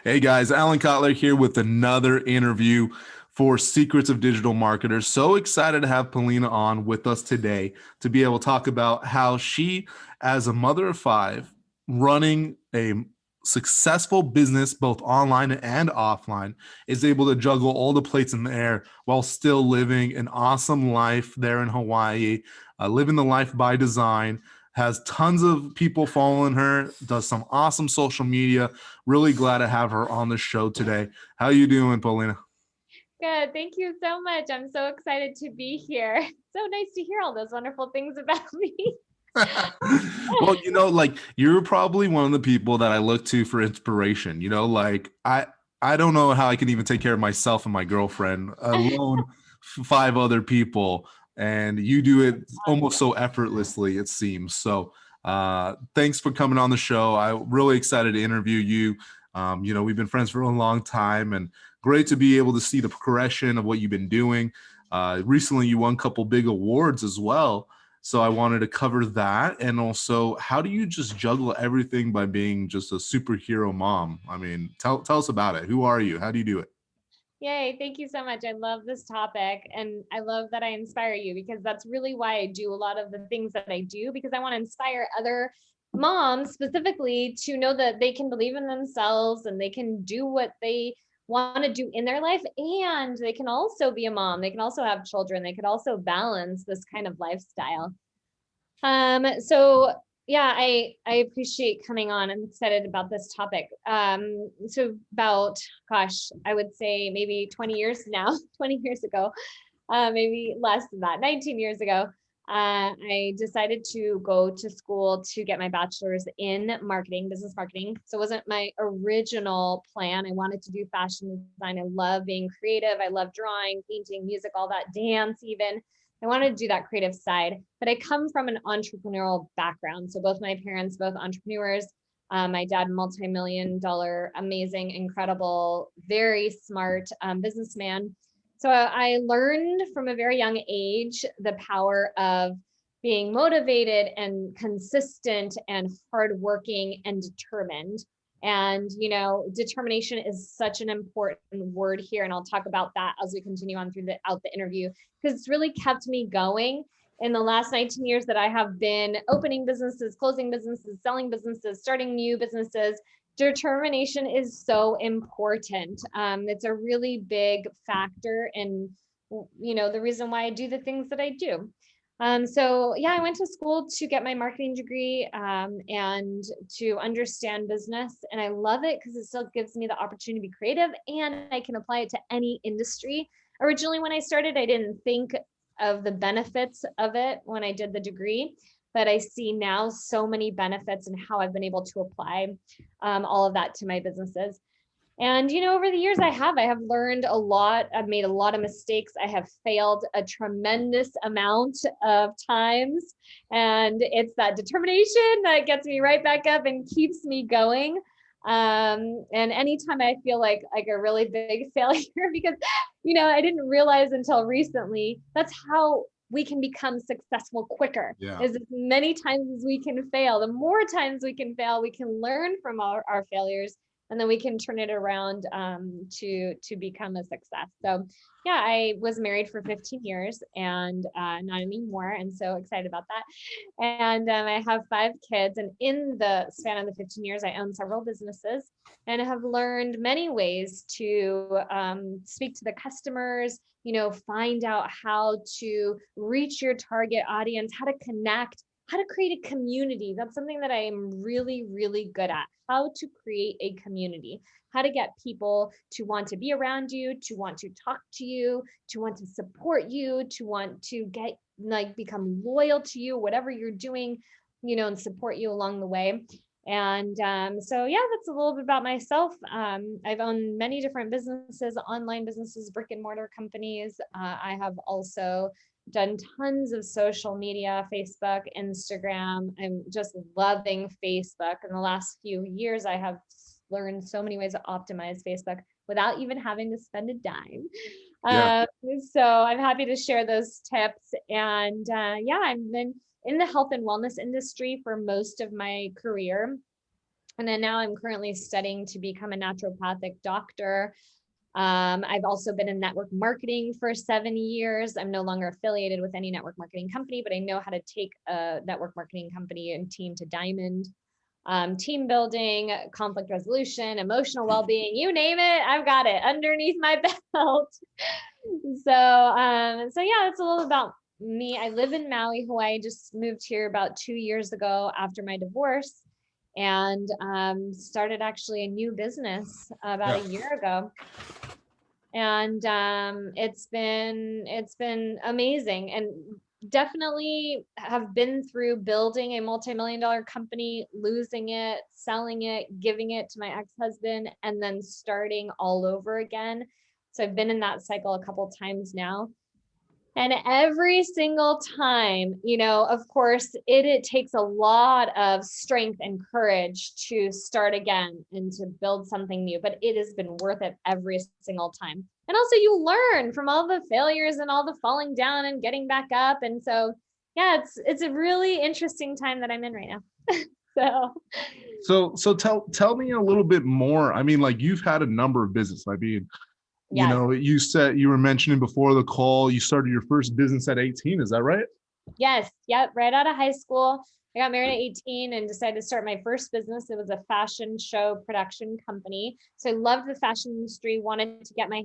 Hey guys, Alan Kotlyar here with another interview for Secrets of Digital Marketers. So excited to have Polina on with us today to be able to talk about how she, as a mother of five, running a successful business both online and offline, is able to juggle all the plates in the air while still living an awesome life there in Hawaii, living the life by design. Has tons of people following her, does some awesome social media. Really glad to have her on the show today. How you doing, Polina? Good. Thank you so much. I'm so excited to be here. So nice to hear all those wonderful things about me. Well, like you're probably one of the people that I look to for inspiration. I don't know how I can even take care of myself and my girlfriend, alone five other people, and you do it almost so effortlessly, it seems. So, thanks for coming on the show. I'm really excited to interview you. We've been friends for a long time, and great to be able to see the progression of what you've been doing. Recently, you won a couple big awards as well. So I wanted to cover that. And also, how do you just juggle everything by being just a superhero mom? I mean, tell us about it. Who are you? How do you do it? Yay. Thank you so much. I love this topic. And I love that I inspire you because that's really why I do a lot of the things that I do, because I want to inspire other moms specifically to know that they can believe in themselves and they can do what they want to do in their life. And they can also be a mom. They can also have children. They could also balance this kind of lifestyle. So yeah, I appreciate coming on. I'm excited about this topic. So about, gosh, I would say maybe 20 years now, 20 years ago, maybe less than that, 19 years ago, I decided to go to school to get my bachelor's in marketing, business marketing. So it wasn't my original plan. I wanted to do fashion design. I love being creative. I love drawing, painting, music, all that, dance even. I wanted to do that creative side, but I come from an entrepreneurial background. So both my parents, both entrepreneurs. My dad, multi-million dollar, amazing, incredible, very smart businessman. So I learned from a very young age the power of being motivated and consistent and hardworking and determined. And, determination is such an important word here. And I'll talk about that as we continue on throughout the interview, because it's really kept me going in the last 19 years that I have been opening businesses, closing businesses, selling businesses, starting new businesses. Determination is so important. It's a really big factor in, the reason why I do the things that I do. So yeah, I went to school to get my marketing degree and to understand business. And I love it because it still gives me the opportunity to be creative and I can apply it to any industry. Originally, when I started, I didn't think of the benefits of it when I did the degree, but I see now so many benefits and how I've been able to apply all of that to my businesses. And over the years I have learned a lot. I've made a lot of mistakes. I have failed a tremendous amount of times. And it's that determination that gets me right back up and keeps me going. And anytime I feel like a really big failure, because I didn't realize until recently that's how we can become successful quicker. Yeah. Is as many times as we can fail. The more times we can fail, we can learn from our failures, and then we can turn it around to become a success. So yeah, I was married for 15 years and not anymore, and so excited about that. And I have 5 kids, and in the span of the 15 years I own several businesses and have learned many ways to speak to the customers, find out how to reach your target audience, how to connect, how to create a community. That's something that I am really, really good at. How to create a community, how to get people to want to be around you, to want to talk to you, to want to support you, to want to become loyal to you, whatever you're doing, and support you along the way. And so, yeah, that's a little bit about myself. I've owned many different businesses, online businesses, brick and mortar companies. I have also done tons of social media, Facebook, Instagram. I'm just loving Facebook. In the last few years, I have learned so many ways to optimize Facebook without even having to spend a dime. Yeah. Uh, so I'm happy to share those tips. And yeah, I've been in the health and wellness industry for most of my career. And then now I'm currently studying to become a naturopathic doctor. I've also been in network marketing for 7 years. I'm no longer affiliated with any network marketing company, but I know how to take a network marketing company and team to diamond. Team building, conflict resolution, emotional well-being, you name it, I've got it underneath my belt. So yeah, it's a little about me. I live in Maui, Hawaii. Just moved here about 2 years ago after my divorce, and started actually a new business about Yeah. a year ago. And it's been amazing, and definitely have been through building a multi-million-dollar company, losing it, selling it, giving it to my ex-husband, and then starting all over again. So I've been in that cycle a couple times now. And every single time, of course, it takes a lot of strength and courage to start again and to build something new, but it has been worth it every single time. And also you learn from all the failures and all the falling down and getting back up. And so, yeah, it's a really interesting time that I'm in right now. So tell me a little bit more. I mean, like, you've had a number of business. I mean, Yes. you said, you were mentioning before the call, you started your first business at 18. Is that right? Yes. Yep. Right out of high school. I got married at 18 and decided to start my first business. It was a fashion show production company. So I loved the fashion industry, wanted to get my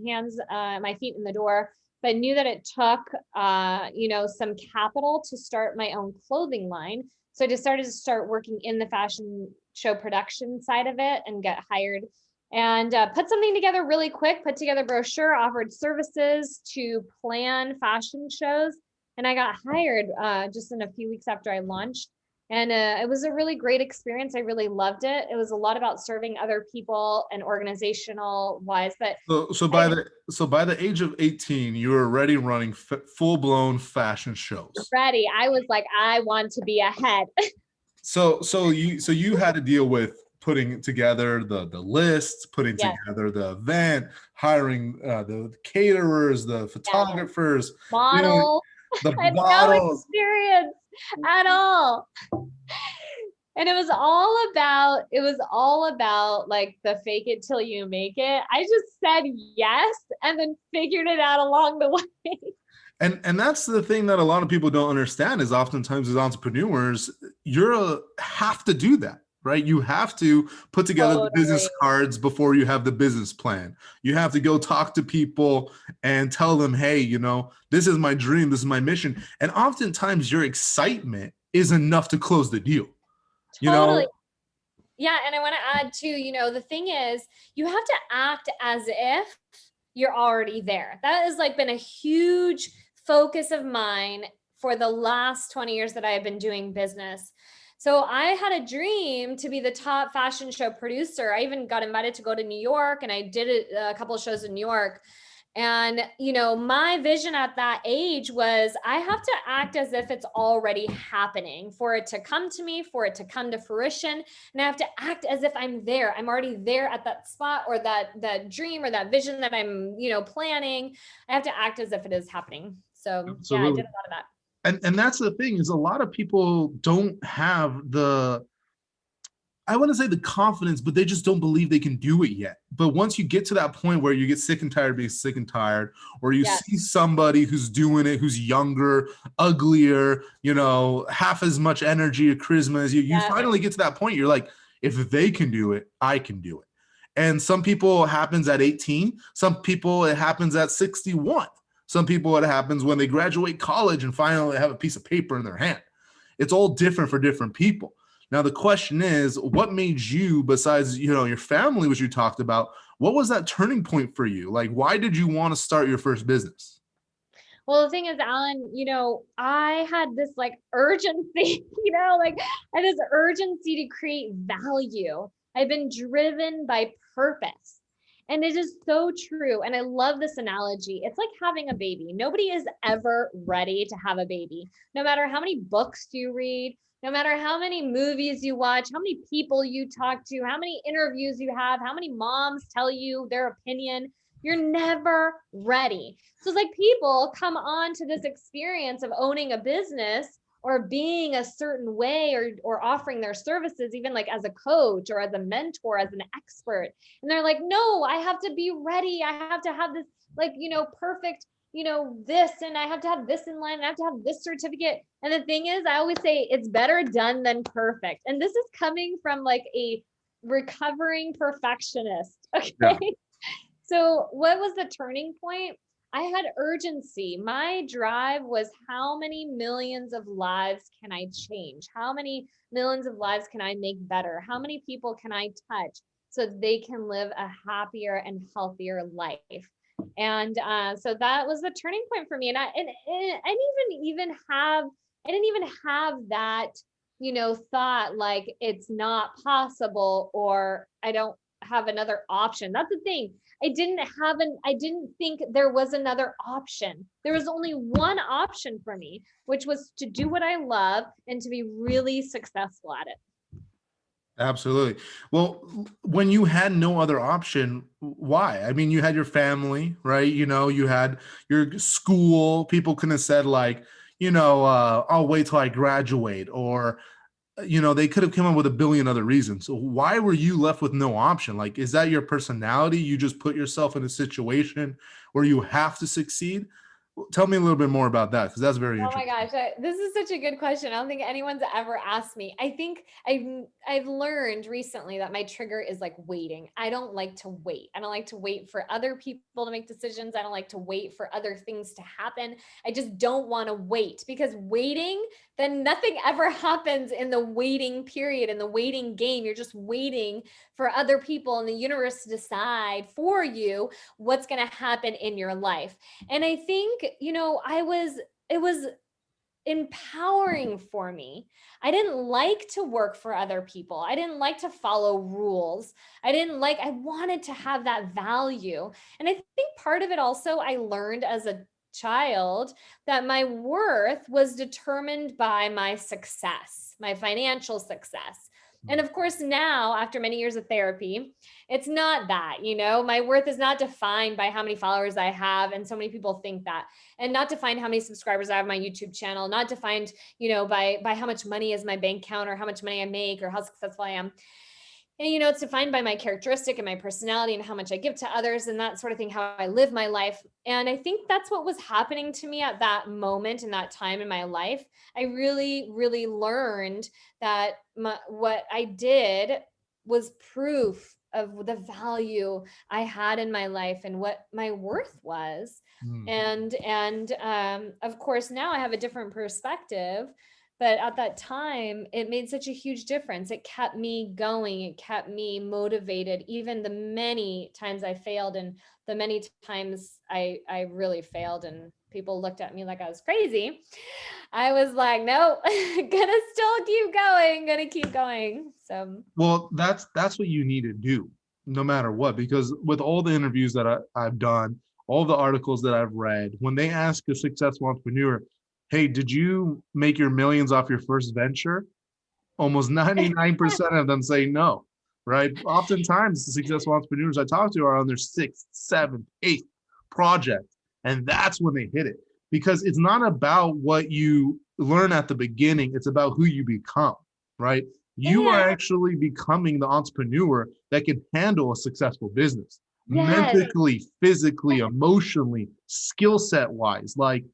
feet in the door, but knew that it took, some capital to start my own clothing line. So I decided to start working in the fashion show production side of it and get hired and put something together really quick, put together a brochure, offered services to plan fashion shows. And I got hired just in a few weeks after I launched. And it was a really great experience. I really loved it. It was a lot about serving other people and organizational wise. But So by the age of 18, you were already running full-blown fashion shows. ready, I was like, I want to be ahead. So you had to deal with putting together the lists, putting Yes. together the event, hiring the caterers, the photographers, you know, Model. the I had no bottles. experience at all. And it was all about like the fake it till you make it. I just said yes and then figured it out along the way. And that's the thing that a lot of people don't understand is oftentimes as entrepreneurs, have to do that, right? You have to put together the business Totally. cards before you have the business plan. You have to go talk to people and tell them, hey, this is my dream, this is my mission. And oftentimes your excitement is enough to close the deal. Totally. Yeah. And I want to add too, the thing is, you have to act as if you're already there. That has like been a huge focus of mine for the last 20 years that I have been doing business. So I had a dream to be the top fashion show producer. I even got invited to go to New York and I did a couple of shows in New York. And, my vision at that age was I have to act as if it's already happening for it to come to me, for it to come to fruition. And I have to act as if I'm there. I'm already there at that spot or that dream or that vision that I'm, planning. I have to act as if it is happening. So yeah, I did a lot of that. And that's the thing is a lot of people don't have I want to say the confidence, but they just don't believe they can do it yet. But once you get to that point where you get sick and tired of being sick and tired, or you see somebody who's doing it, who's younger, uglier, half as much energy or charisma as you finally get to that point. You're like, if they can do it, I can do it. And some people it happens at 18. Some people it happens at 61. Some people it happens when they graduate college and finally have a piece of paper in their hand. It's all different for different people. Now, the question is, what made you, besides, your family, which you talked about, what was that turning point for you? Like, why did you want to start your first business? Well, the thing is, Alan, I had this like urgency, like I had this urgency to create value. I've been driven by purpose. And it is so true. And I love this analogy. It's like having a baby. Nobody is ever ready to have a baby. No matter how many books you read, no matter how many movies you watch, how many people you talk to, how many interviews you have, how many moms tell you their opinion, you're never ready. So it's like people come on to this experience of owning a business or being a certain way, or offering their services, even like as a coach or as a mentor, as an expert. And they're like, no, I have to be ready. I have to have this, like, perfect, this, and I have to have this in line, and I have to have this certificate. And the thing is, I always say it's better done than perfect. And this is coming from like a recovering perfectionist. Okay. Yeah. So what was the turning point? I had urgency. My drive was, how many millions of lives can I change? How many millions of lives can I make better? How many people can I touch so they can live a happier and healthier life? And so that was the turning point for me. And I didn't even have that, thought like it's not possible, or I don't have another option. That's the thing. I didn't think there was another option. There was only one option for me, which was to do what I love and to be really successful at it. Absolutely. Well, when you had no other option, why? I mean, you had your family, right? You had your school. People could have said like, I'll wait till I graduate, or they could have come up with a billion other reasons. So why were you left with no option? Like, is that your personality? You just put yourself in a situation where you have to succeed? Tell me a little bit more about that, because that's very Oh my interesting. gosh, this is such a good question. I don't think anyone's ever asked me. I think I've learned recently that my trigger is like waiting. I don't like to wait. I don't like to wait for other people to make decisions. I don't like to wait for other things to happen. I just don't want to wait, because waiting, then nothing ever happens in the waiting period, in the waiting game. You're just waiting for other people in the universe to decide for you what's going to happen in your life. And I think, it was empowering for me. I didn't like to work for other people. I didn't like to follow rules. I wanted to have that value. And I think part of it also, I learned as a child that my worth was determined by my success, my financial success. And of course, now, after many years of therapy, it's not that, my worth is not defined by how many followers I have. And so many people think that, and not defined how many subscribers I have on my YouTube channel, not defined, by how much money is my bank account, or how much money I make, or how successful I am. And, it's defined by my characteristic and my personality and how much I give to others and that sort of thing, how I live my life. And I think that's what was happening to me at that moment in that time in my life. I really, really learned that what I did was proof of the value I had in my life and what my worth was. Mm. And of course, now I have a different perspective, but at that time, it made such a huge difference. It kept me going. It kept me motivated, even the many times I failed, and the many times I really failed and people looked at me like I was crazy. I was like, no, gonna still keep going, gonna keep going. So Well, that's what you need to do, no matter what, because with all the interviews that I've done, all the articles that I've read, when they ask a successful entrepreneur, hey, did you make your millions off your first venture? Almost 99% of them say no, right? Oftentimes, the successful entrepreneurs I talk to are on their sixth, seventh, eighth project. And that's when they hit it, because it's not about what you learn at the beginning, it's about who you become, right? You are yeah, actually becoming the entrepreneur that can handle a successful business yes, mentally, physically, emotionally, skill set wise. Like,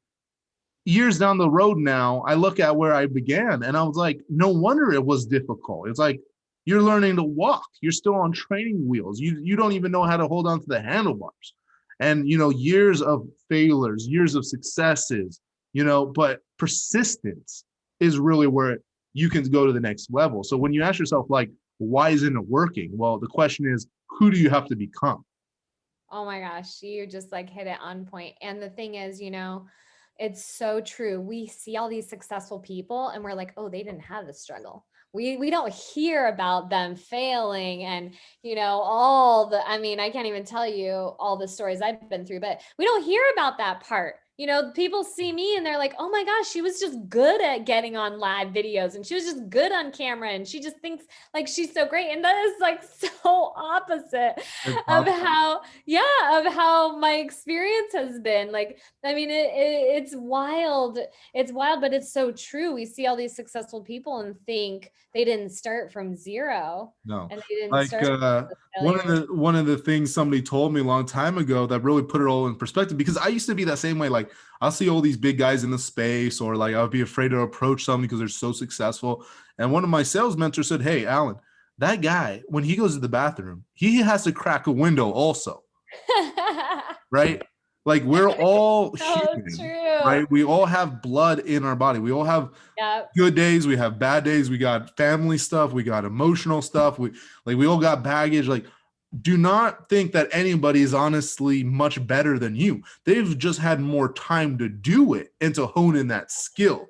years down the road now, I look at where I began and I was like, no wonder it was difficult. It's like you're learning to walk. You're still on training wheels. You don't even know how to hold on to the handlebars. And years of failures, years of successes, but persistence is really where you can go to the next level. So when you ask yourself, like, why isn't it working? Well, the question is, who do you have to become? oh my gosh, you just like hit it on point. And the thing is, it's so true. We see all these successful people and we're like, oh, they didn't have the struggle. We don't hear about them failing and, I mean, I can't even tell you all the stories I've been through, but we don't hear about that part. You know, people see me and they're like, oh my gosh, she was just good at getting on live videos and she was just good on camera and she just thinks like she's so great. And that is like so opposite It's of awesome. how, yeah, of how my experience has been. Like, I mean, it's wild. It's wild, but it's so true. We see all these successful people and think they didn't start from zero No, and they didn't like start with failures. one of the things somebody told me a long time ago that really put it all in perspective, because I used to be that same way. Like I'll see all these big guys in the space, or like I'll be afraid to approach somebody because they're so successful. And one of my sales mentors said, "Hey, Alan, that guy, when he goes to the bathroom, he has to crack a window also, right? Like we're all So human, true. right? We all have blood in our body. We all have Yeah. good days, we have bad days, we got family stuff, we got emotional stuff, we all got baggage. Like, do not think that anybody is honestly much better than you. They've just had more time to do it and to hone in that skill.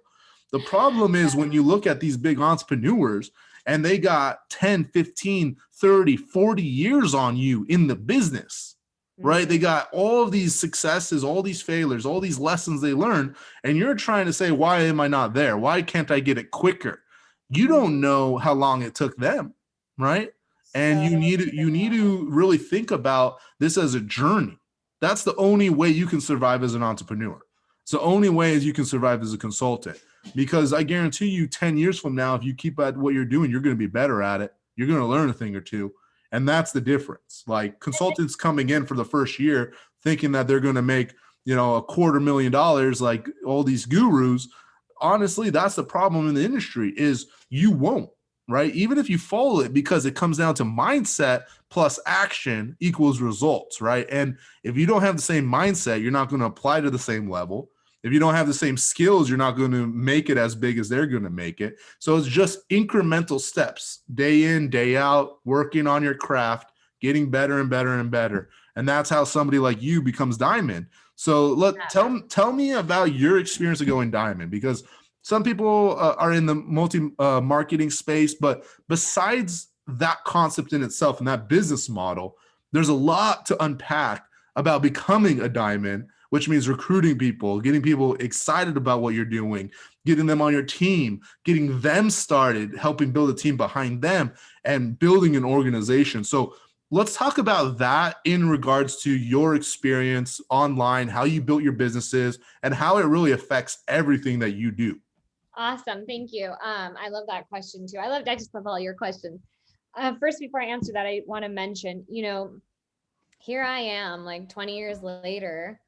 The problem is when you look at these big entrepreneurs and they got 10, 15, 30, 40 years on you in the business, right? They got all of these successes, all these failures, all these lessons they learned, and you're trying to say, why am I not there? Why can't I get it quicker? You don't know how long it took them, right? And So you need true. to really think about this as a journey. That's the only way you can survive as an entrepreneur. It's the only way as you can survive as a consultant. Because I guarantee you 10 years from now, if you keep at what you're doing, you're going to be better at it. You're going to learn a thing or two. And that's the difference. Like consultants coming in for the first year thinking that they're going to make, $250,000 like all these gurus. Honestly, that's the problem in the industry is you won't, right? Even if you follow it, because it comes down to mindset plus action equals results, right? And if you don't have the same mindset, you're not going to apply to the same level. If you don't have the same skills, you're not going to make it as big as they're going to make it. So it's just incremental steps, day in, day out, working on your craft, getting better and better and better. And that's how somebody like you becomes diamond. So tell me about your experience of going diamond, because some people are in the multi marketing space, but besides that concept in itself and that business model, there's a lot to unpack about becoming a diamond, which means recruiting people, getting people excited about what you're doing, getting them on your team, getting them started, helping build a team behind them, and building an organization. So let's talk about that in regards to your experience online, how you built your businesses, and how it really affects everything that you do. Awesome. Thank you. I love that question too. I just love all your questions. First, before I answer that, I want to mention, here I am like 20 years later,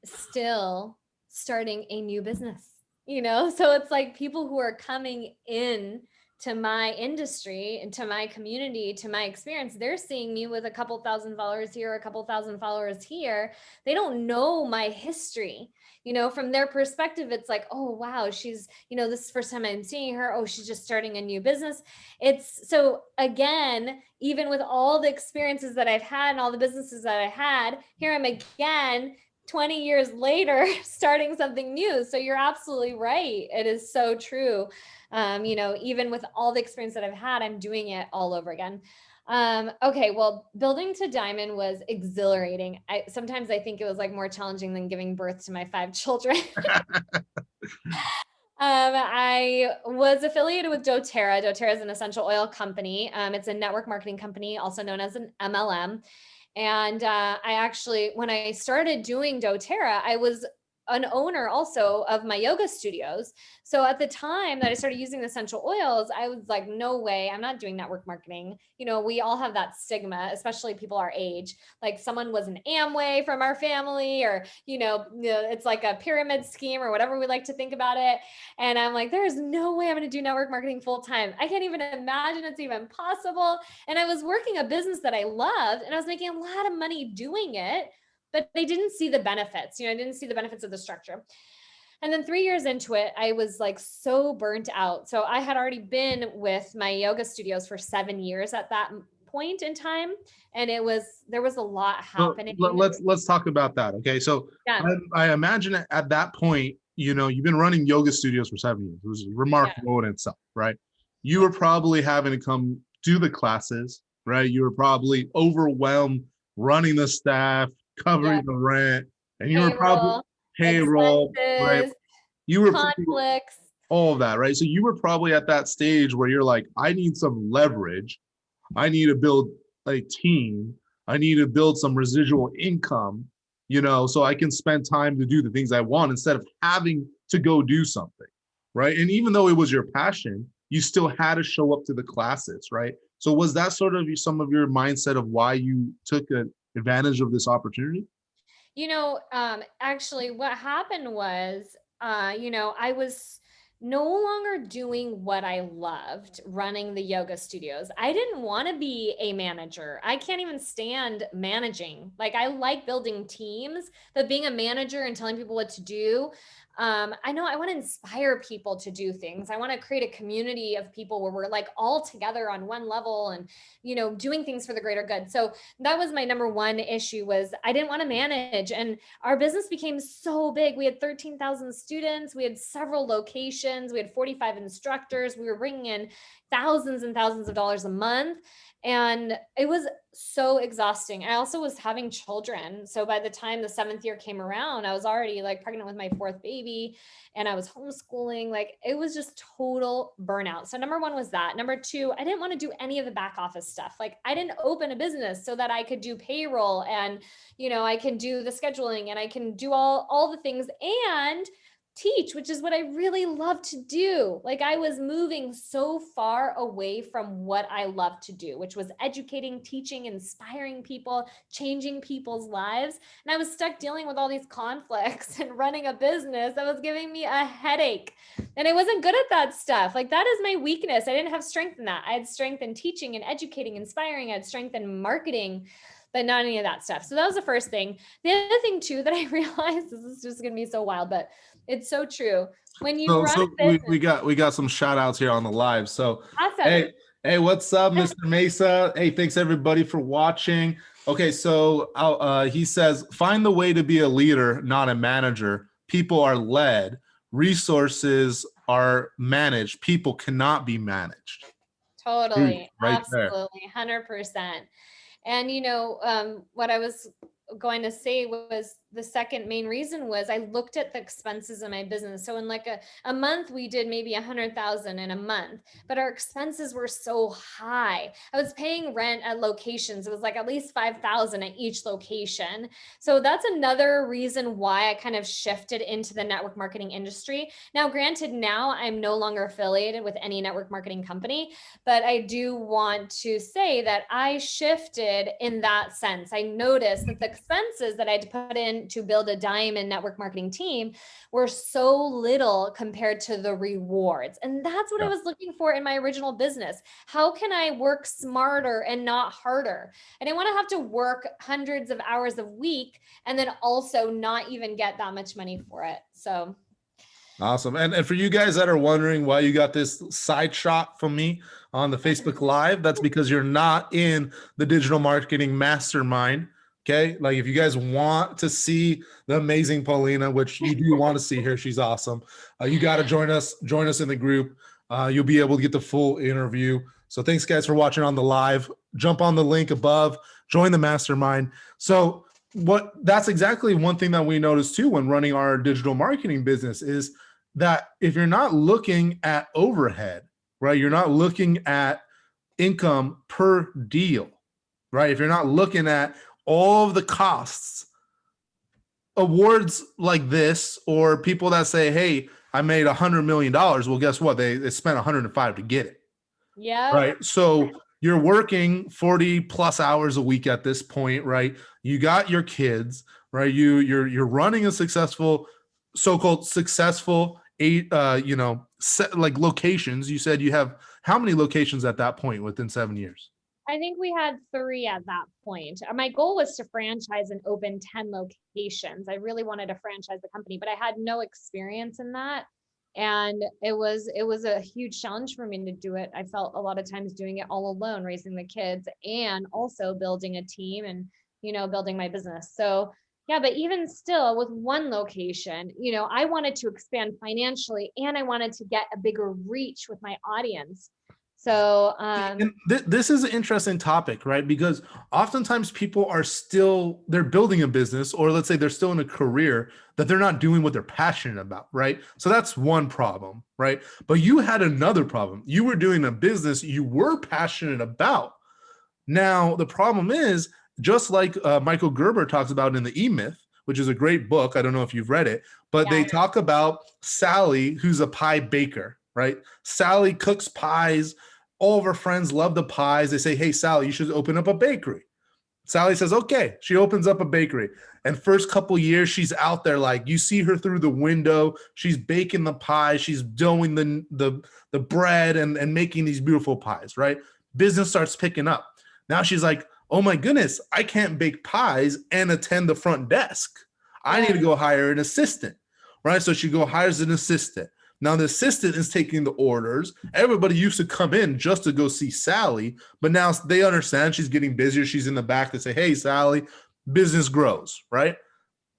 still starting a new business, so it's like people who are coming in to my industry and to my community, to my experience, they're seeing me with a couple thousand followers here, a couple thousand followers here. They don't know my history. From their perspective, it's like, oh, wow, she's, this is the first time I'm seeing her. Oh, she's just starting a new business. It's so, again, even with all the experiences that I've had and all the businesses that I had, here I'm again 20 years later starting something new. So you're absolutely right. It is so true. Even with all the experience that I've had, I'm doing it all over again. Okay, well, building to diamond was exhilarating. Sometimes I think it was like more challenging than giving birth to my 5 children. I was affiliated with doTERRA. doTERRA is an essential oil company. It's a network marketing company, also known as an MLM. And I actually, when I started doing doTERRA, I was an owner also of my yoga studios. So at the time that I started using the essential oils, I was like, no way, I'm not doing network marketing. We all have that stigma, especially people our age. Like someone was an Amway from our family, or, it's like a pyramid scheme or whatever we like to think about it. And I'm like, there's no way I'm going to do network marketing full time. I can't even imagine it's even possible. And I was working a business that I loved and I was making a lot of money doing it, but they didn't see the benefits. I didn't see the benefits of the structure. And then 3 years into it, I was like so burnt out. So I had already been with my yoga studios for 7 years at that point in time. And there was a lot happening. Let's talk about that. Okay. So Yeah. I imagine at that point, you've been running yoga studios for 7 years. It was remarkable in itself, right? You were probably having to come do the classes, right? You were probably overwhelmed running the staff, covering the rent, and you were probably Payroll. payroll, right? expenses, You were conflicts. all of that, right? So you were probably at that stage where you're like, I need some leverage. I need to build a team. I need to build some residual income, so I can spend time to do the things I want instead of having to go do something, right? And even though it was your passion, you still had to show up to the classes, right? So was that sort of some of your mindset of why you took advantage of this opportunity? Actually what happened was, I was no longer doing what I loved, running the yoga studios. I didn't want to be a manager. I can't even stand managing. Like, I like building teams, but being a manager and telling people what to do, I know I want to inspire people to do things. I want to create a community of people where we're like all together on one level and, doing things for the greater good. So that was my number one issue, was I didn't want to manage. And our business became so big. We had 13,000 students. We had several locations. We had 45 instructors. We were bringing in thousands and thousands of dollars a month. And it was so exhausting. I also was having children. So by the time the 7th year came around, I was already like pregnant with my 4th baby, and I was homeschooling. Like, it was just total burnout. So number one was that. Number two, I didn't want to do any of the back office stuff. Like, I didn't open a business so that I could do payroll and, I can do the scheduling and I can do all the things and teach, which is what I really love to do. Like, I was moving so far away from what I love to do, which was educating, teaching, inspiring people, changing people's lives. And I was stuck dealing with all these conflicts and running a business that was giving me a headache. And I wasn't good at that stuff. Like, that is my weakness. I didn't have strength in that. I had strength in teaching and educating, inspiring. I had strength in marketing, but not any of that stuff. So that was the first thing. The other thing too that I realized, this is just going to be so wild, but it's so true. When you run a We, business, we got some shout outs here on the live. So awesome. hey, what's up, Mr. Mesa? Hey, thanks everybody for watching. Okay, so he says, find the way to be a leader, not a manager. People are led, resources are managed. People cannot be managed. Dude, Totally. right there. Absolutely. 100%. And what I was going to say was, the second main reason was I looked at the expenses in my business. So in like a month, we did maybe 100,000 in a month, but our expenses were so high. I was paying rent at locations. It was like at least 5,000 at each location. So that's another reason why I kind of shifted into the network marketing industry. Now, granted, now I'm no longer affiliated with any network marketing company, but I do want to say that I shifted in that sense. I noticed that the expenses that I had to put in to build a diamond network marketing team were so little compared to the rewards. And that's what I was looking for in my original business. How can I work smarter and not harder? I didn't want to have to work hundreds of hours a week and then also not even get that much money for it. So awesome. And for you guys that are wondering why you got this side shot from me on the Facebook Live, that's because you're not in the digital marketing mastermind. Okay. Like, if you guys want to see the amazing Polina, which you do want to see her, she's awesome. You got to join us in the group. You'll be able to get the full interview. So thanks guys for watching on the live. Jump on the link above, join the mastermind. So that's exactly one thing that we noticed too when running our digital marketing business, is that if you're not looking at overhead, right, you're not looking at income per deal, right? If you're not looking at all of the costs, awards like this, or people that say, hey, I made $100 million. Well, guess what? They spent 105 to get it. yeah. Right. So you're working 40 plus hours a week at this point, right? You got your kids, right? You're running a successful, so-called successful like locations. You said you have how many locations at that point within 7 years? I think we had 3 at that point. My goal was to franchise and open 10 locations. I really wanted to franchise the company, but I had no experience in that. And it was a huge challenge for me to do it. I felt a lot of times doing it all alone, raising the kids and also building a team and, building my business. So yeah, but even still with one location, I wanted to expand financially and I wanted to get a bigger reach with my audience. So, And this is an interesting topic, right? Because oftentimes people are still, they're building a business, or let's say they're still in a career that they're not doing what they're passionate about, right? So that's one problem, right? But you had another problem. You were doing a business you were passionate about. Now, the problem is, just like Michael Gerber talks about in the E-Myth, which is a great book. I don't know if you've read it, but they talk about Sally, who's a pie baker, right? Sally cooks pies. All of her friends love the pies. They say, hey, Sally, you should open up a bakery. Sally says, okay. She opens up a bakery. And first couple years, she's out there, like, you see her through the window. She's baking the pie. She's doing the bread and making these beautiful pies, right? Business starts picking up. Now she's like, oh my goodness, I can't bake pies and attend the front desk. I need to go hire an assistant, right? So she hires an assistant. Now the assistant is taking the orders. Everybody used to come in just to go see Sally, but now they understand she's getting busier. She's in the back to say, hey, Sally, business grows, right?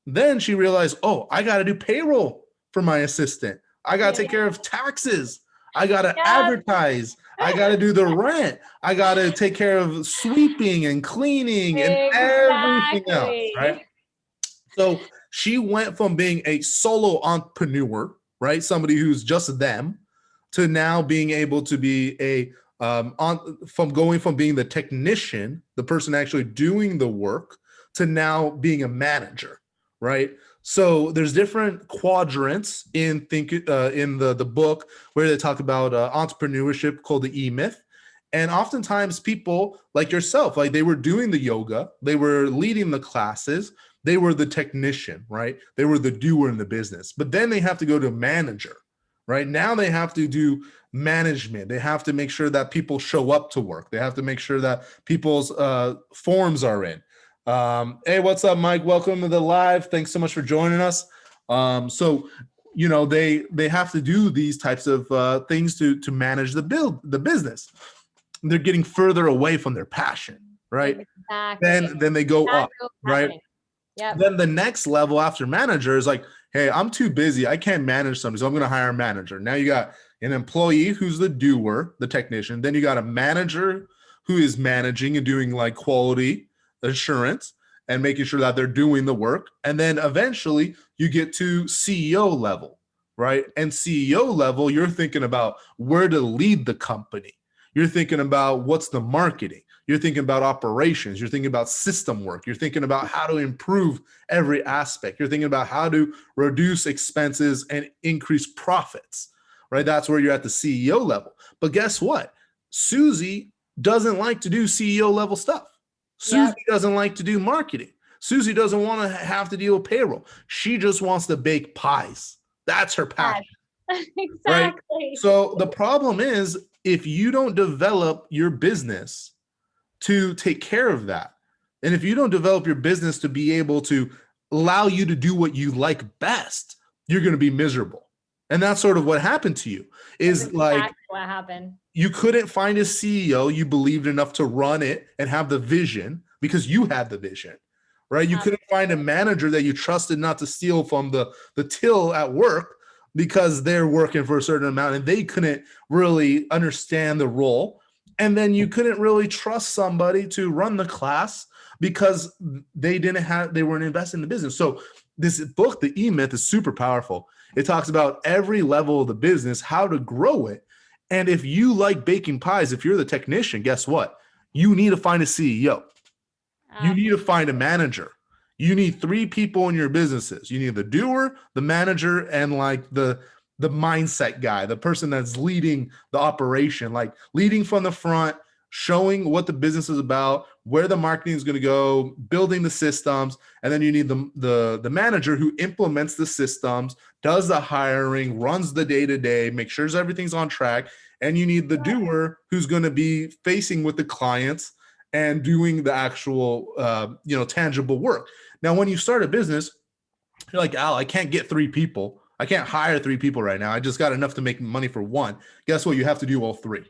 Then she realized, oh, I got to do payroll for my assistant. I got to take care of taxes. I got to advertise. I got to do the rent. I got to take care of sweeping and cleaning and everything else, right? So she went from being a solo entrepreneur, right? Somebody who's just them, to now being able to be from being the technician, the person actually doing the work, to now being a manager, right? So there's different quadrants in the book where they talk about entrepreneurship, called the E-Myth. And oftentimes people like yourself, like, they were doing the yoga, they were leading the classes, they were the technician, right? They were the doer in the business. But then they have to go to manager, right? Now they have to do management. They have to make sure that people show up to work. They have to make sure that people's forms are in. Hey, what's up, Mike? Welcome to the live. Thanks so much for joining us. So, you know, they have to do these types of things to manage the business. They're getting further away from their passion, right? Exactly. Then they go up, right? Yep. Then the next level after manager is like, hey, I'm too busy. I can't manage somebody, so I'm going to hire a manager. Now you got an employee who's the doer, the technician. Then you got a manager who is managing and doing like quality assurance and making sure that they're doing the work. And then eventually you get to CEO level, right? And CEO level, you're thinking about where to lead the company. You're thinking about what's the marketing. You're thinking about operations. You're thinking about system work. You're thinking about how to improve every aspect. You're thinking about how to reduce expenses and increase profits, right? That's where you're at the CEO level. But guess what? Susie doesn't like to do CEO level stuff. Susie doesn't like to do marketing. Susie doesn't want to have to deal with payroll. She just wants to bake pies. That's her passion. Exactly. Right? So the problem is, if you don't develop your business to take care of that, and if you don't develop your business to be able to allow you to do what you like best, you're going to be miserable. And that's sort of what happened to you. Is exactly like what happened. You couldn't find a CEO you believed enough to run it and have the vision, because you had the vision, right? You couldn't find a manager that you trusted not to steal from the till at work, because they're working for a certain amount and they couldn't really understand the role. And then you couldn't really trust somebody to run the class because they weren't invested in the business. So this book, The E-Myth, is super powerful. It talks about every level of the business, how to grow it. And if you like baking pies, if you're the technician, guess what? You need to find a CEO. You need to find a manager. You need 3 people in your businesses. You need the doer, the manager, and like the mindset guy, the person that's leading the operation, like leading from the front, showing what the business is about, where the marketing is going to go, building the systems. And then you need the manager who implements the systems, does the hiring, runs the day-to-day, makes sure everything's on track. And you need the doer who's going to be facing with the clients and doing the actual, tangible work. Now, when you start a business, you're like, Al, I can't get 3 people. I can't hire 3 people right now. I just got enough to make money for 1. Guess what? You have to do all 3.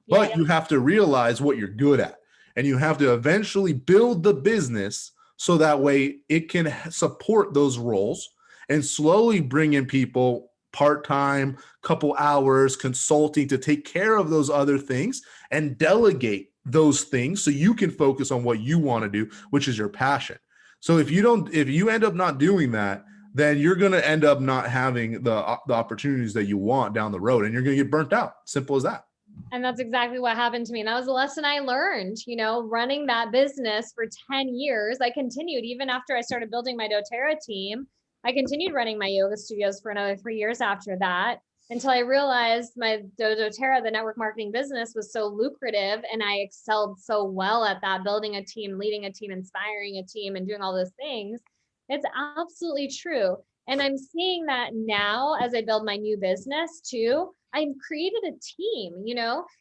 But you have to realize what you're good at. And you have to eventually build the business so that way it can support those roles and slowly bring in people part-time, couple hours consulting to take care of those other things and delegate those things so you can focus on what you want to do, which is your passion. So if you end up not doing that, then you're going to end up not having the opportunities that you want down the road, and you're going to get burnt out. Simple as that. And that's exactly what happened to me. And that was a lesson I learned, running that business for 10 years. I continued even after I started building my doTERRA team. I continued running my yoga studios for another 3 years after that, until I realized my doTERRA, the network marketing business, was so lucrative, and I excelled so well at that, building a team, leading a team, inspiring a team, and doing all those things. It's absolutely true. And I'm seeing that now as I build my new business too. I've created a team,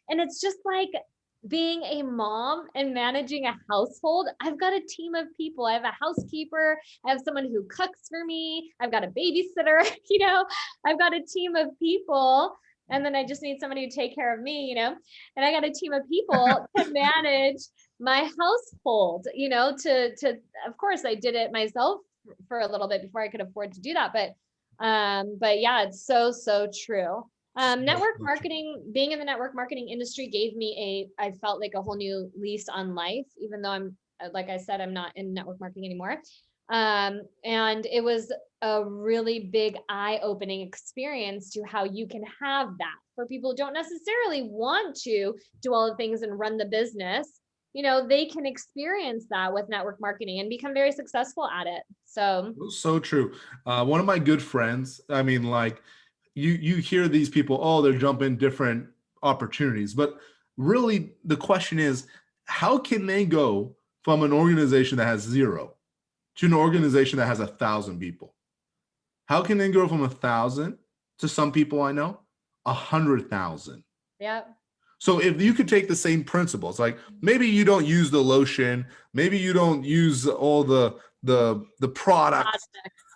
and it's just like being a mom and managing a household. I've got a team of people. I have a housekeeper. I have someone who cooks for me. I've got a babysitter, I've got a team of people. And then I just need somebody to take care of me, and I got a team of people to manage my household, to, of course, I did it myself for a little bit before I could afford to do that. But yeah, it's so, so true. Network marketing, being in the network marketing industry gave me I felt like a whole new lease on life, even though like I said, I'm not in network marketing anymore. And it was a really big eye-opening experience to how you can have that for people who don't necessarily want to do all the things and run the business. They can experience that with network marketing and become very successful at it. So true. One of my good friends, I mean, like you hear these people, oh, they're jumping different opportunities, but really the question is, how can they go from an organization that has 0 to an organization that has 1,000 people? How can they go from 1,000 to, some people I know, 100,000? Yeah. So if you could take the same principles, like maybe you don't use the lotion, maybe you don't use all the products,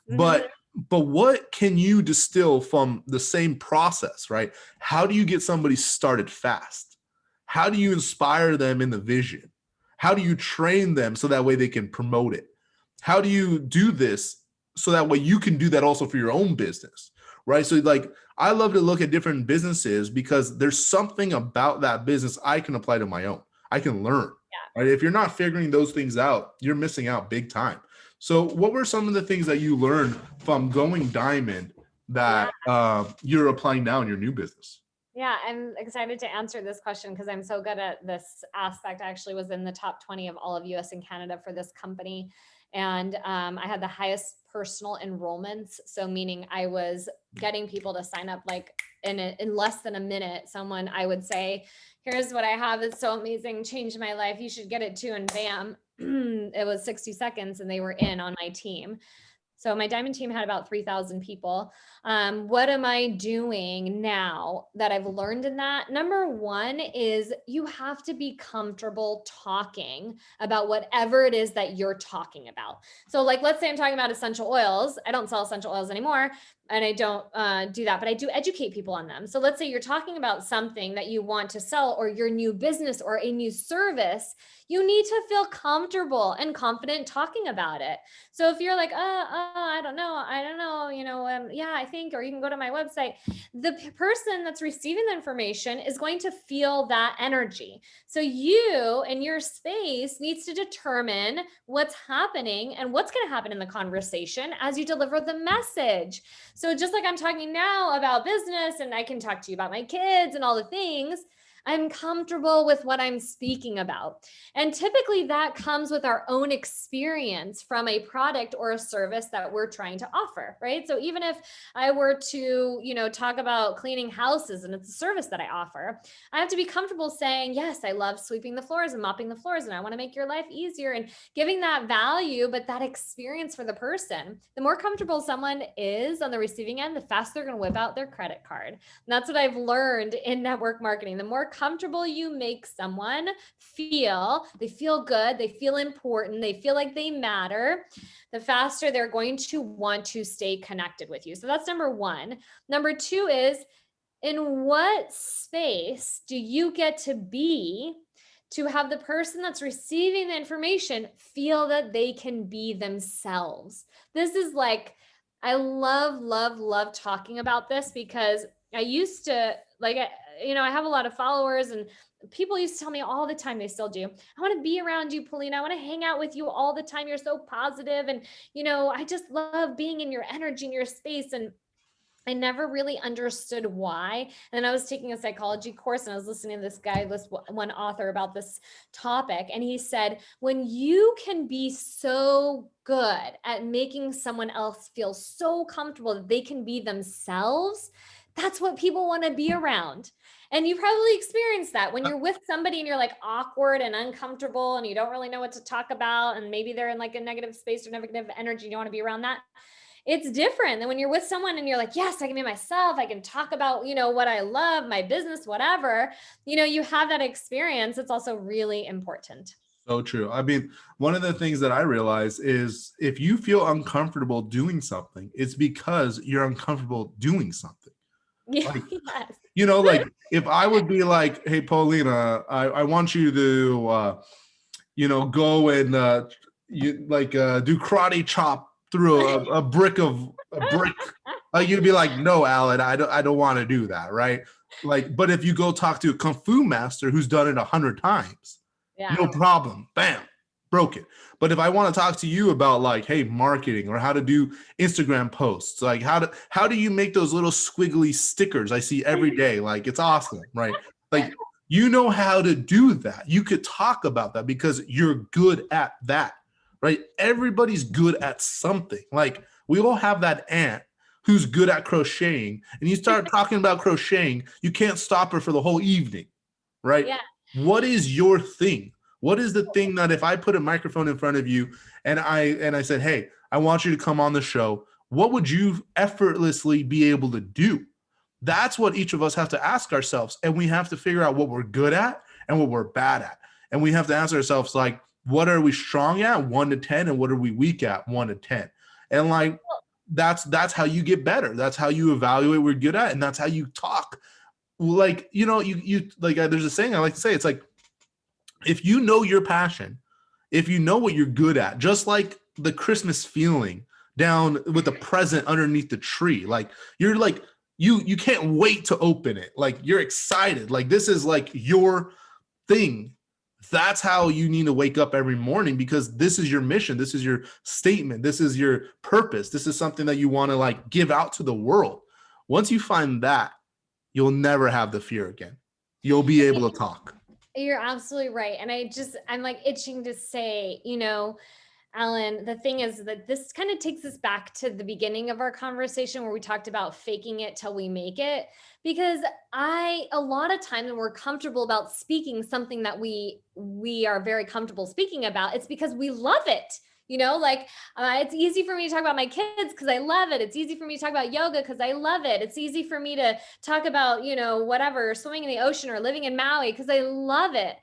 but what can you distill from the same process, right? How do you get somebody started fast? How do you inspire them in the vision? How do you train them so that way they can promote it? How do you do this so that way you can do that also for your own business, right? So like, I love to look at different businesses because there's something about that business I can apply to my own. I can learn, right? If you're not figuring those things out, you're missing out big time. So what were some of the things that you learned from going diamond that you're applying now in your new business? Yeah, I'm excited to answer this question because I'm so good at this aspect. I actually was in the top 20 of all of US and Canada for this company. And I had the highest personal enrollments. So meaning I was getting people to sign up like in less than a minute. Someone, I would say, here's what I have. It's so amazing, changed my life. You should get it too. And bam, it was 60 seconds and they were in on my team. So my diamond team had about 3,000 people. What am I doing now that I've learned in that? Number one is you have to be comfortable talking about whatever it is that you're talking about. So like, let's say I'm talking about essential oils. I don't sell essential oils anymore. And I don't do that, but I do educate people on them. So let's say you're talking about something that you want to sell or your new business or a new service, you need to feel comfortable and confident talking about it. So if you're like, I don't know, yeah, I think, or you can go to my website, the person that's receiving the information is going to feel that energy. So you and your space needs to determine what's happening and what's going to happen in the conversation as you deliver the message. So just like I'm talking now about business and I can talk to you about my kids and all the things, I'm comfortable with what I'm speaking about. And typically that comes with our own experience from a product or a service that we're trying to offer, right? So even if I were to, talk about cleaning houses and it's a service that I offer, I have to be comfortable saying, yes, I love sweeping the floors and mopping the floors and I want to make your life easier and giving that value, but that experience for the person. The more comfortable someone is on the receiving end, the faster they're going to whip out their credit card. And that's what I've learned in network marketing. The more comfortable you make someone feel, they feel good, they feel important, they feel like they matter, the faster they're going to want to stay connected with you. So that's number one. Number two is, in what space do you get to be to have the person that's receiving the information feel that they can be themselves? This is like, I love, love, love talking about this because I used to like, I have a lot of followers and people used to tell me all the time, they still do. I want to be around you, Polina. I want to hang out with you all the time. You're so positive, and I just love being in your energy, in your space. And I never really understood why. And then I was taking a psychology course and I was listening to this one author about this topic. And he said, when you can be so good at making someone else feel so comfortable that they can be themselves, that's what people want to be around. And you probably experience that when you're with somebody and you're like awkward and uncomfortable and you don't really know what to talk about. And maybe they're in like a negative space or negative energy. You don't want to be around that. It's different than when you're with someone and you're like, yes, I can be myself. I can talk about, what I love, my business, whatever. You have that experience. It's also really important. So true. I mean, one of the things that I realize is if you feel uncomfortable doing something, it's because you're uncomfortable doing something. Yeah, Like, yes. like if I would be like, hey, Paulina, I want you to, go and do karate chop through a brick. Like you'd be like, no, Alan, I don't want to do that, right? Like, but if you go talk to a kung fu master who's done it 100 times, no problem, bam, broke it. But if I want to talk to you about like, hey, marketing or how to do Instagram posts, like how do you make those little squiggly stickers I see every day? Like it's awesome, right? Like you know how to do that. You could talk about that because you're good at that, right? Everybody's good at something. Like we all have that aunt who's good at crocheting, and you start talking about crocheting, you can't stop her for the whole evening, right? Yeah. What is your thing? What is the thing that if I put a microphone in front of you and I said, hey, I want you to come on the show, what would you effortlessly be able to do? That's what each of us have to ask ourselves. And we have to figure out what we're good at and what we're bad at. And we have to ask ourselves, like, what are we strong at, 1 to 10, and what are we weak at, 1 to 10? And like, that's how you get better. That's how you evaluate what we're good at. And that's how you talk. Like, you like, there's a saying I like to say, it's like, if you know your passion, if you know what you're good at, just like the Christmas feeling down with the present underneath the tree, like you're like, you can't wait to open it. Like you're excited. Like this is like your thing. That's how you need to wake up every morning, because this is your mission. This is your statement. This is your purpose. This is something that you want to like give out to the world. Once you find that, you'll never have the fear again. You'll be able to talk. You're absolutely right. And I'm like itching to say, Alan, the thing is that this kind of takes us back to the beginning of our conversation where we talked about faking it till we make it. Because a lot of times when we're comfortable about speaking something that we are very comfortable speaking about, it's because we love it. It's easy for me to talk about my kids because I love it. It's easy for me to talk about yoga because I love it. It's easy for me to talk about, whatever, swimming in the ocean or living in Maui because I love it.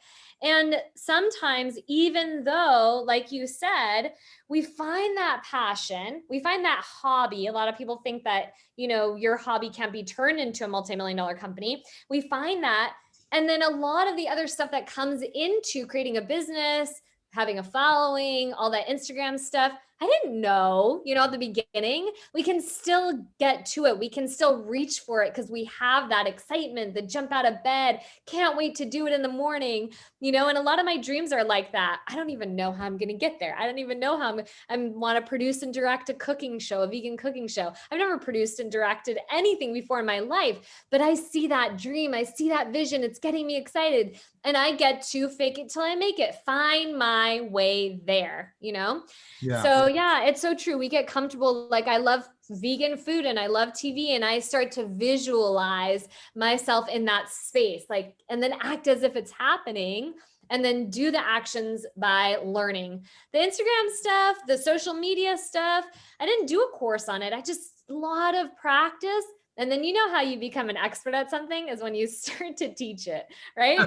And sometimes, even though, like you said, we find that passion, we find that hobby. A lot of people think that, your hobby can't be turned into a multi-million-dollar company. We find that. And then a lot of the other stuff that comes into creating a business, having a following, all that Instagram stuff, I didn't know, at the beginning. We can still get to it. We can still reach for it because we have that excitement, the jump out of bed, can't wait to do it in the morning, and a lot of my dreams are like that. I don't even know how I'm going to get there. I don't even know how I want to produce and direct a cooking show, a vegan cooking show. I've never produced and directed anything before in my life, but I see that dream. I see that vision. It's getting me excited. And I get to fake it till I make it, find my way there, Yeah. So yeah, it's so true. We get comfortable. Like I love vegan food and I love TV, and I start to visualize myself in that space, like, and then act as if it's happening, and then do the actions by learning the Instagram stuff, the social media stuff. I didn't do a course on it. A lot of practice. And then how you become an expert at something is when you start to teach it, right?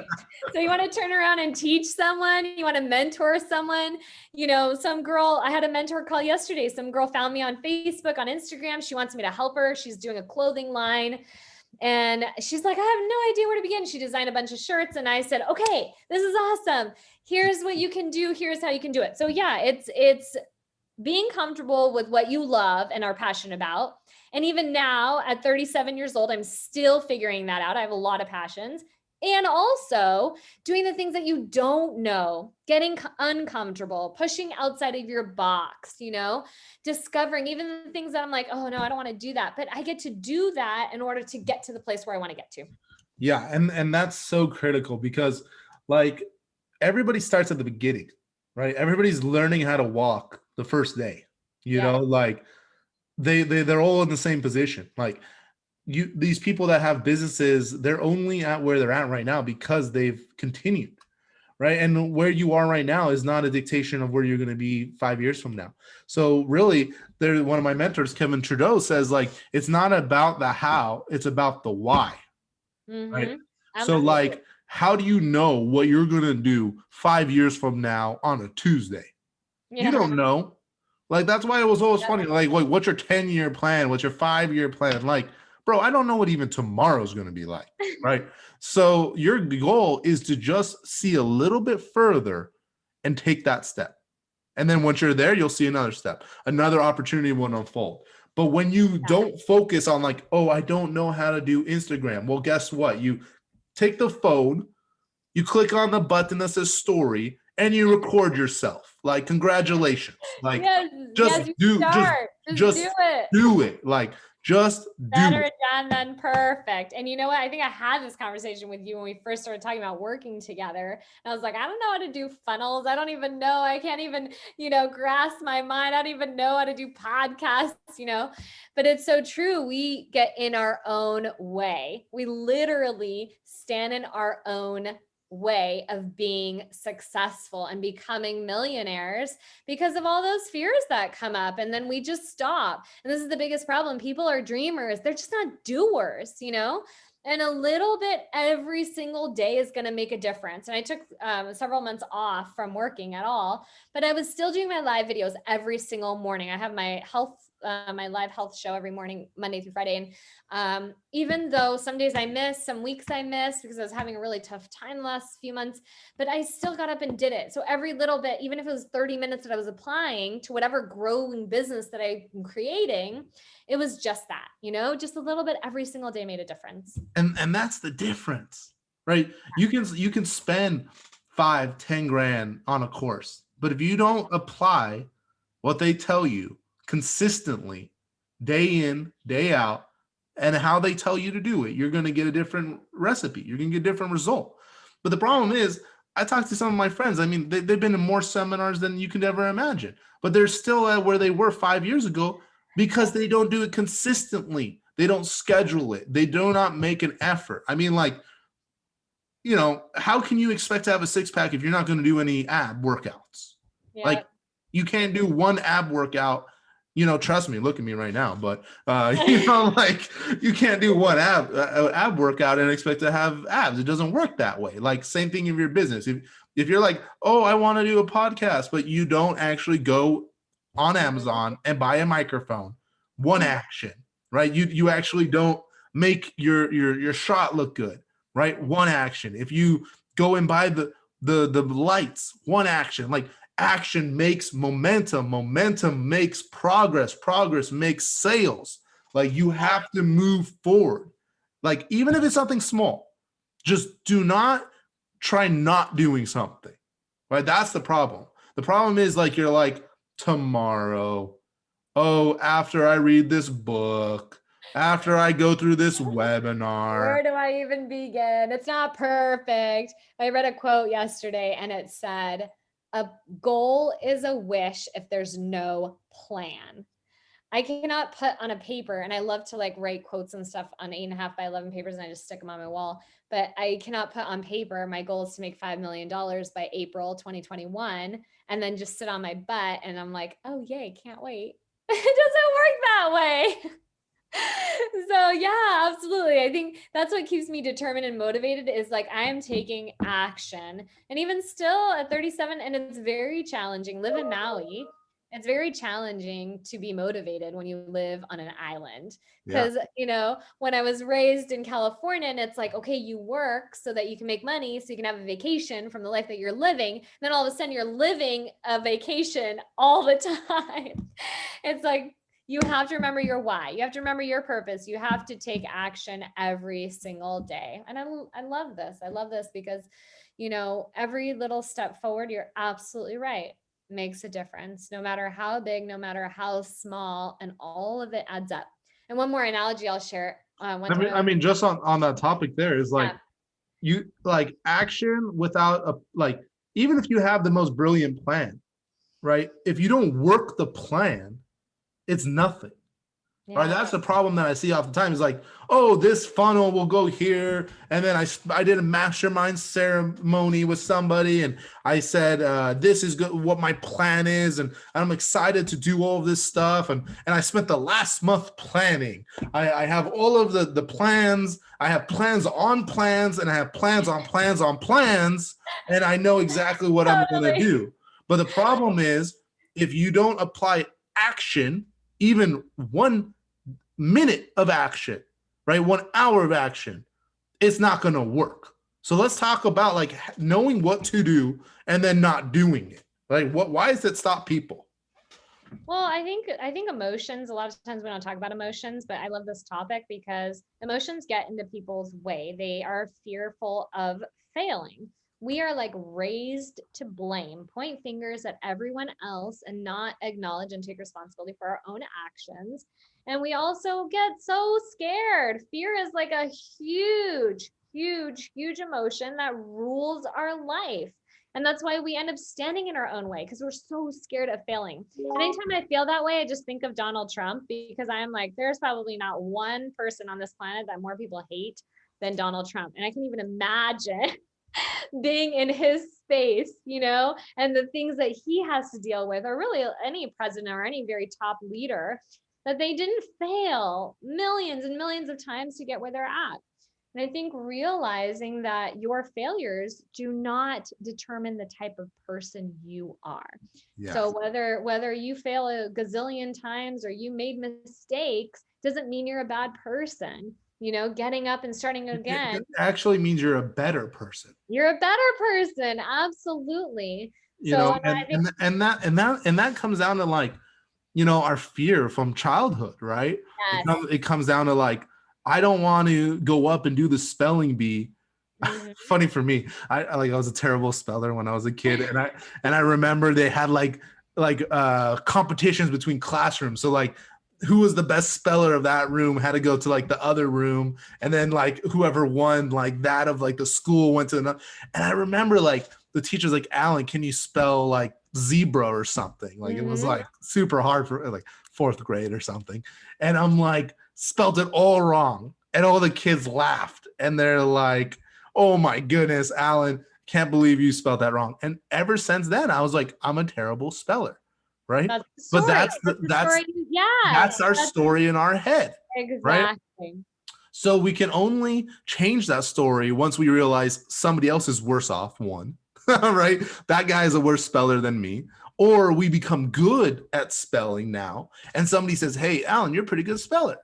So you want to turn around and teach someone, you want to mentor someone, some girl, I had a mentor call yesterday. Some girl found me on Facebook, on Instagram. She wants me to help her. She's doing a clothing line. And she's like, I have no idea where to begin. She designed a bunch of shirts. And I said, okay, this is awesome. Here's what you can do. Here's how you can do it. So yeah, it's being comfortable with what you love and are passionate about. And even now at 37 years old, I'm still figuring that out. I have a lot of passions. And also doing the things that you don't know, getting uncomfortable, pushing outside of your box, discovering even the things that I'm like, oh no, I don't want to do that. But I get to do that in order to get to the place where I want to get to. Yeah, and that's so critical because like everybody starts at the beginning, right? Everybody's learning how to walk the first day. Like they're all in the same position. Like these people that have businesses, they're only at where they're at right now because they've continued, right? And where you are right now is not a dictation of where you're going to be 5 years from now. So really, one of my mentors, Kevin Trudeau, says like it's not about the how, it's about the why. Right. So like, how do you know what you're going to do 5 years from now on a Tuesday? You don't know. Like, that's why it was always funny. Like, what's your 10-year plan? What's your 5-year plan? Like, bro, I don't know what even tomorrow's going to be like. Right. So your goal is to just see a little bit further and take that step. And then once you're there, you'll see another step. Another opportunity will unfold. But when you don't focus on like, oh, I don't know how to do Instagram. Well, guess what? You take the phone, you click on the button that says story, and you record yourself. Like, congratulations. Like, just do it. Like, just do better it. done than perfect. And you know what? I think I had this conversation with you when we first started talking about working together. And I was like, I don't know how to do funnels. I don't even know. I can't even, grasp my mind. I don't even know how to do podcasts, but it's so true. We get in our own way. We literally stand in our own way of being successful and becoming millionaires because of all those fears that come up. And then we just stop. And this is the biggest problem. People are dreamers. They're just not doers, and a little bit every single day is going to make a difference. And I took several months off from working at all, but I was still doing my live videos every single morning. I have my live health show every morning, Monday through Friday. And even though some days I missed, some weeks I missed because I was having a really tough time the last few months, but I still got up and did it. So every little bit, even if it was 30 minutes that I was applying to whatever growing business that I'm creating, it was just that, just a little bit every single day made a difference. And that's the difference, right? You can spend 5-10 grand on a course, but if you don't apply what they tell you consistently, day in, day out, and how they tell you to do it, you're going to get a different recipe. You're going to get a different result. But the problem is, I talked to some of my friends. I mean, they've been in more seminars than you could ever imagine, but they're still at where they were 5 years ago because they don't do it consistently. They don't schedule it. They do not make an effort. I mean, like, how can you expect to have a six-pack if you're not going to do any ab workouts? Yeah. Like, you can't do one ab workout. Trust me, look at me right now, but like, you can't do one ab workout and expect to have abs. It doesn't work that way. Like, same thing in your business. If you're like, oh, I want to do a podcast, but you don't actually go on Amazon and buy a microphone, one action, right? You actually don't make your shot look good, right? One action. If you go and buy the lights, one action. Like, action makes momentum. Momentum makes progress. Progress makes sales. Like, you have to move forward. Like, even if it's something small, just do not try not doing something, right? That's the problem. The problem is, like, you're like, tomorrow, oh, after I read this book, after I go through this webinar. Where do I even begin? It's not perfect. I read a quote yesterday and it said, a goal is a wish if there's no plan. I cannot put on a paper, and I love to like write quotes and stuff on 8.5 by 11 papers and I just stick them on my wall, but I cannot put on paper, my goal is to make $5 million by April 2021, and then just sit on my butt and I'm like, oh yay, can't wait. It doesn't work that way. So yeah, absolutely. I think that's what keeps me determined and motivated is like, I am taking action. And even still at 37, and it's very challenging, live in Maui. It's very challenging to be motivated when you live on an island. Yeah. Because, when I was raised in California, and it's like, okay, you work so that you can make money, so you can have a vacation from the life that you're living. Then all of a sudden you're living a vacation all the time. It's like, you have to remember your why. You have to remember your purpose. You have to take action every single day. And I love this. I love this because, every little step forward, you're absolutely right, makes a difference, no matter how big, no matter how small, and all of it adds up. And one more analogy I'll share. Just on that topic there is like, Yeah. you like action without even if you have the most brilliant plan, right? If you don't work the plan, it's nothing. Yeah. Right, that's the problem that I see oftentimes. Is like, oh, this funnel will go here, and then I did a mastermind ceremony with somebody, and I said this is good, what my plan is, and I'm excited to do all of this stuff, and I spent the last month planning. I have all of the plans. I have plans on plans, and I have plans on plans on plans, and I know exactly what I'm going to do. But the problem is, if you don't apply action, even 1 minute of action, right? 1 hour of action, it's not going to work. So let's talk about like knowing what to do and then not doing it. Like why does it stop people? Well, I think emotions, a lot of times we don't talk about emotions, but I love this topic because emotions get into people's way. They are fearful of failing. We are like raised to blame, point fingers at everyone else, and not acknowledge and take responsibility for our own actions. And we also get so scared. Fear is like a huge, huge, huge emotion that rules our life. And that's why we end up standing in our own way, because we're so scared of failing. And anytime I feel that way, I just think of Donald Trump, because I'm like, there's probably not one person on this planet that more people hate than Donald Trump. And I can even imagine being in his space, and the things that he has to deal with, or really any president or any very top leader, that they didn't fail millions and millions of times to get where they're at. And I think realizing that your failures do not determine the type of person you are. Yeah. So whether you fail a gazillion times or you made mistakes doesn't mean you're a bad person. Getting up and starting again. It actually means you're a better person. You're a better person. Absolutely. And that comes down to like, our fear from childhood, right? Yes. It comes down to like, I don't want to go up and do the spelling bee. Mm-hmm. Funny for me, I was a terrible speller when I was a kid, and I remember they had like competitions between classrooms. So like, who was the best speller of that room had to go to like the other room, and then like whoever won like that of like the school went to another. And I remember like the teacher's like, Alan, can you spell like zebra or something? Like it was like super hard for like 4th grade or something. And I'm like, spelled it all wrong. And all the kids laughed. And they're like, oh my goodness, Alan, can't believe you spelled that wrong. And ever since then, I was like, I'm a terrible speller. Right. But that's our story in our head. Exactly. Right? So we can only change that story once we realize somebody else is worse off. One, right? That guy is a worse speller than me. Or we become good at spelling now. And somebody says, hey, Alan, you're a pretty good speller.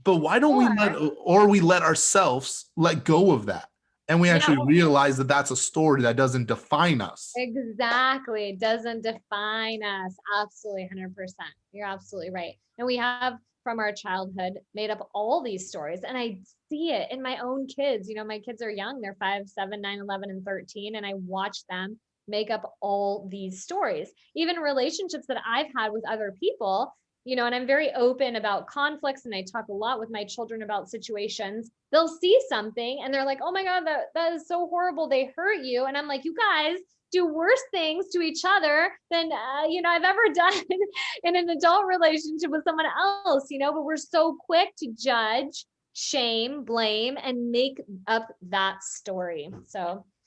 But why don't we let ourselves let go of that? And we actually realize that that's a story that doesn't define us. Exactly. It doesn't define us. Absolutely. 100%. You're absolutely right. And we have from our childhood made up all these stories. And I see it in my own kids. My kids are young. They're 5, 7, 9, 11, and 13. And I watch them make up all these stories. Even relationships that I've had with other people, and I'm very open about conflicts, and I talk a lot with my children about situations. They'll see something and they're like, oh my God, that is so horrible. They hurt you. And I'm like, you guys do worse things to each other than, I've ever done in an adult relationship with someone else, but we're so quick to judge, shame, blame, and make up that story.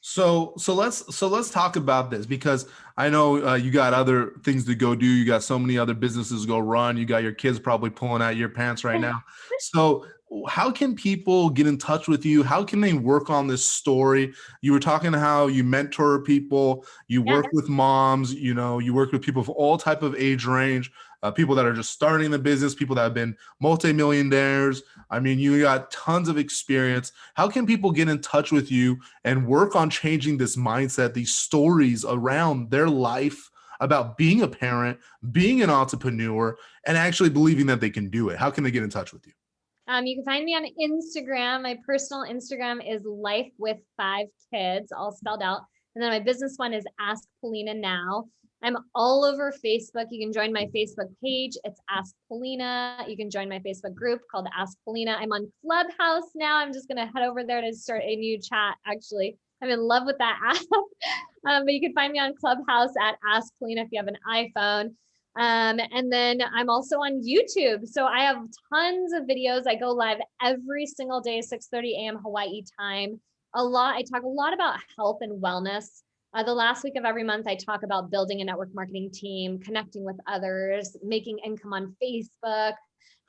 So let's talk about this, because I know you got other things to go do. You got so many other businesses to go run. You got your kids probably pulling out your pants right now. So how can people get in touch with you? How can they work on this story? You were talking how you mentor people, you Yeah. work with moms, you know, you work with people of all type of age range, people that are just starting the business, people that have been multimillionaires. I mean, you got tons of experience. How can people get in touch with you and work on changing this mindset, these stories around their life about being a parent, being an entrepreneur, and actually believing that they can do it? How can they get in touch with you? You can find me on Instagram. My personal Instagram is Life with 5 Kids, all spelled out. And then my business one is Ask Polina Now. I'm all over Facebook. You can join my Facebook page. It's Ask Polina. You can join my Facebook group called Ask Polina. I'm on Clubhouse now. I'm just going to head over there to start a new chat. Actually, I'm in love with that app. But you can find me on Clubhouse at Ask Polina if you have an iPhone. And then I'm also on YouTube. So I have tons of videos. I go live every single day, 6:30 a.m. Hawaii time. I talk a lot about health and wellness. The last week of every month, I talk about building a network marketing team, connecting with others, making income on Facebook,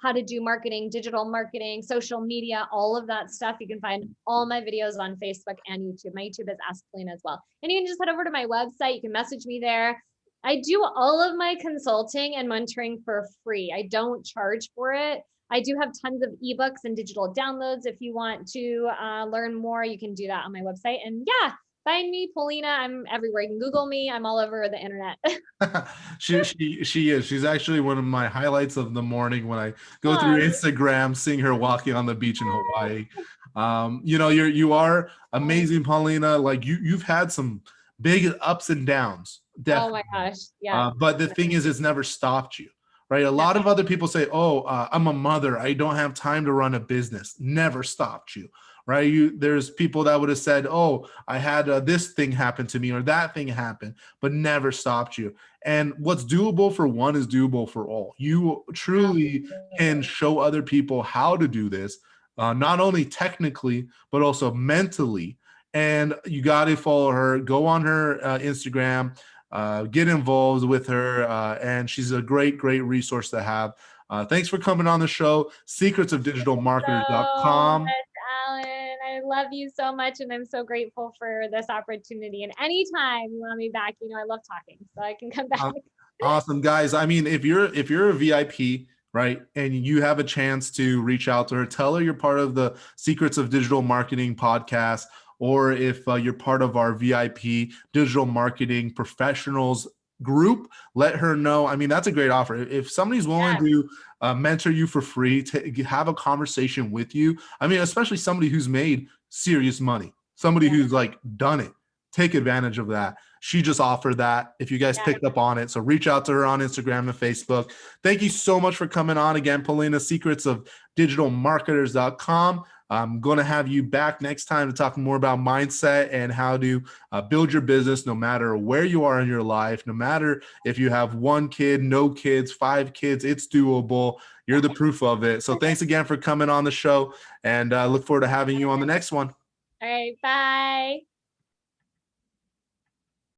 how to do marketing, digital marketing, social media, all of that stuff. You can find all my videos on Facebook and YouTube. My YouTube is Ask Polina as well. And you can just head over to my website. You can message me there. I do all of my consulting and mentoring for free. I don't charge for it. I do have tons of ebooks and digital downloads. If you want to learn more, you can do that on my website. And yeah, find me, Polina. I'm everywhere. You can Google me. I'm all over the internet. She is. She's actually one of my highlights of the morning when I go through Oh, Instagram, seeing her walking on the beach in Hawaii. You know, you are amazing, Paulina. Like you've had some big ups and downs, oh my definitely. gosh. Yeah. But the thing is, it's never stopped you, right? A lot of other people say, "Oh, I'm a mother. I don't have time to run a business." Never stopped you, right? There's people that would have said, "Oh, I had this thing happen to me or that thing happen," but never stopped you. And what's doable for one is doable for all. You truly can show other people how to do this, not only technically but also mentally. And you got to follow her. Go on her Instagram. Get involved with her, and she's a great resource to have. Thanks for coming on the show. So Secretsofdigitalmarketers.com. much, Alan. I love you so much, and I'm so grateful for this opportunity. And anytime you want me back, you know I love talking, so I can come back. Awesome, guys. I mean, if you're a VIP, right, and you have a chance to reach out to her, tell her you're part of the Secrets of Digital Marketing podcast, or if you're part of our VIP digital marketing professionals group, let her know. I mean, that's a great offer. If somebody's willing to mentor you for free, to have a conversation with you, I mean, especially somebody who's made serious money, somebody who's like done it, take advantage of that. She just offered that. If you guys picked up on it, so reach out to her on Instagram and Facebook. Thank you so much for coming on again, Polina. Secrets of digitalmarketers.com. I'm going to have you back next time to talk more about mindset and how to build your business no matter where you are in your life, no matter if you have 1 kid, no kids, 5 kids, it's doable. You're the proof of it. So thanks again for coming on the show, and look forward to having you on the next one. All right, bye.